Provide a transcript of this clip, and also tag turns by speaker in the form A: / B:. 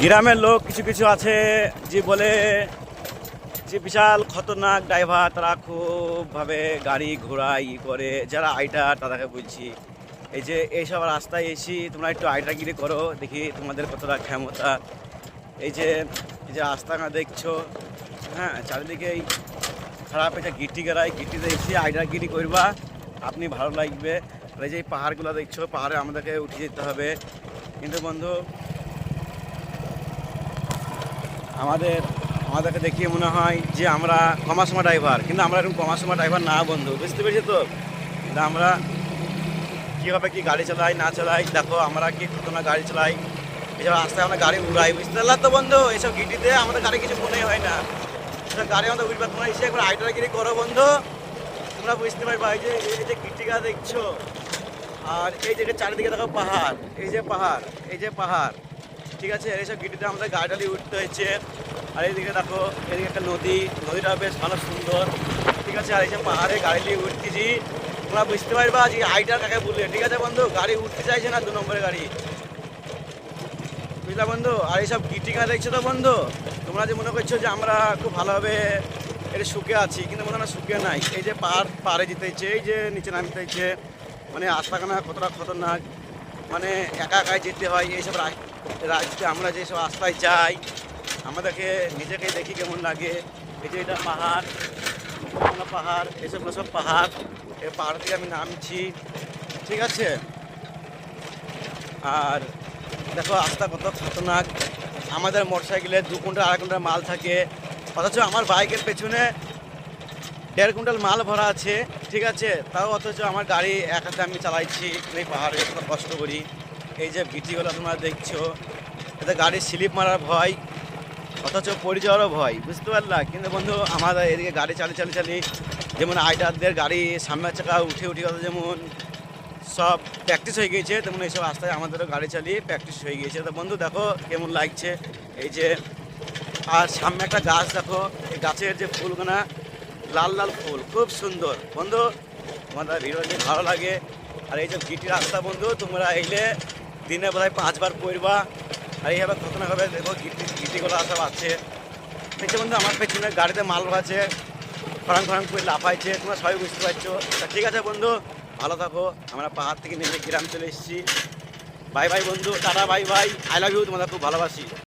A: গ্রামের লোক কিছু কিছু আছে যে বলে যে বিশাল খতরনাক ড্রাইভার, তারা খুবভাবে গাড়ি ঘোড়ায় করে, যারা আইডার তাদেরকে বলছি এই যে এইসব রাস্তায় এসি তোমরা একটু আইডারগিরি করো, দেখি তোমাদের কতটা ক্ষমতা। এই যে রাস্তাঘাট দেখছো, হ্যাঁ, চারিদিকেই খারাপ হয়েছে, গিটি গাড়াই, গিটিতে এসে আইডারগিরি করবা, আপনি ভালো লাগবে। আর এই যে পাহাড়গুলো দেখছো, পাহাড়ে আমাদেরকে উঠে যেতে হবে। কিন্তু বন্ধু আমাদেরকে দেখিয়ে মনে হয় যে আমরা কমাসমা ড্রাইভার, কিন্তু আমরা এরকম কমাসমা ড্রাইভার না বন্ধু, বুঝতে পেরেছি তো। কিন্তু আমরা কীভাবে কি গাড়ি চালাই না চালাই দেখো, আমরা কি খতরনাক গাড়ি চালাই, এসব রাস্তায় আমরা গাড়ি উড়াই, বুঝতে পারলাম তো বন্ধু। এইসব গিটিতে আমাদের গাড়ি কিছু মনে হয় না, এসব গাড়ি আমাদের উঠবে। তোমরা এসে একবার আইডারগিরি করো বন্ধু, তোমরা বুঝতে পারবা। এই যে গিটিকা দেখছো, আর এই যে চারিদিকে দেখো পাহাড়, এই যে পাহাড়, ঠিক আছে। এইসব গিটিতে আমাদের গাড়ি উঠতে হয়েছে। আর এইদিকে দেখো, এদিকে একটা নদীটা বেশ ভালো সুন্দর, ঠিক আছে। আর এই যে পাহাড়ে গাড়ি নিয়ে উঠতেছি, তোমরা বুঝতে পারবা যে আইডার কাকে বললে, ঠিক আছে বন্ধু। গাড়ি উঠতে চাইছে না, 2 নম্বরের গাড়ি, বুঝলা বন্ধু। আর এইসব গিটিকা দেখছো তো বন্ধু, তোমরা যে মনে করছো যে আমরা খুব ভালোভাবে এটা সুখে আছি, কিন্তু মনে হয় সুখে নাই। এই যে পাড়ে যেতে হচ্ছে, এই যে নিচে নামতে হচ্ছে, মানে রাস্তাখানা কতটা খতরনাক, মানে একা একাই যেতে হয় এইসব রাস্তায়। আমরা যেসব রাস্তায় যাই, আমাদেরকে নিজেকে দেখি কেমন লাগে। এই যে এটা পাহাড়, এইসব সব পাহাড়, এই পাহাড় থেকে আমি নামছি, ঠিক আছে। আর দেখো রাস্তা কত খতরনাক, আমাদের মোটরসাইকেলে 2 কুইন্টাল 2.5 কুইন্টাল মাল থাকে, অথচ আমার বাইকের পেছনে 1.5 কুইন্টাল মাল ভরা আছে, ঠিক আছে। তাও অথচ আমার গাড়ি এক হাতে আমি চালাইছি, এই পাহাড়ে কত কষ্ট করি। এই যে ভিটিগুলো তোমরা দেখছো, এতে গাড়ির স্লিপ মারার ভয়, অথচ পড়ে যাওয়ারও ভয়, বুঝতে পারলা। কিন্তু বন্ধু আমাদের এদিকে গাড়ি চালিয়ে যেমন আইডারদের গাড়ি সামনের চাকা উঠে কথা যেমন সব প্র্যাকটিস হয়ে গিয়েছে, তেমন এইসব রাস্তায় আমাদেরও গাড়ি চালিয়ে প্র্যাকটিস হয়ে গিয়েছে। তো বন্ধু দেখো কেমন লাগছে এই যে। আর সামনে একটা গাছ দেখো, এই গাছের যে ফুলগুনা লাল ফুল, খুব সুন্দর বন্ধু। তোমাদের ভিডিও যদি ভালো লাগে, আর এই যে গিটি রাস্তা বন্ধু, তোমরা এলে দিনে বোধহয় 5 বার পড়বা। আর এইভাবে খতরনাকভাবে দেখো গিটিগুলো সব আছে, দেখছো বন্ধু। আমার পেছনে গাড়িতে মাল আছে, খরাং করে লাফাইছে, তোমরা সবাই বুঝতে পারছো। তা ঠিক আছে বন্ধু, ভালো থাকো। আমরা পাহাড় থেকে নেমে গ্রাম চলে এসেছি। বাই বাই বন্ধু, tata, bye bye, I love you, তোমাদের খুব ভালোবাসি।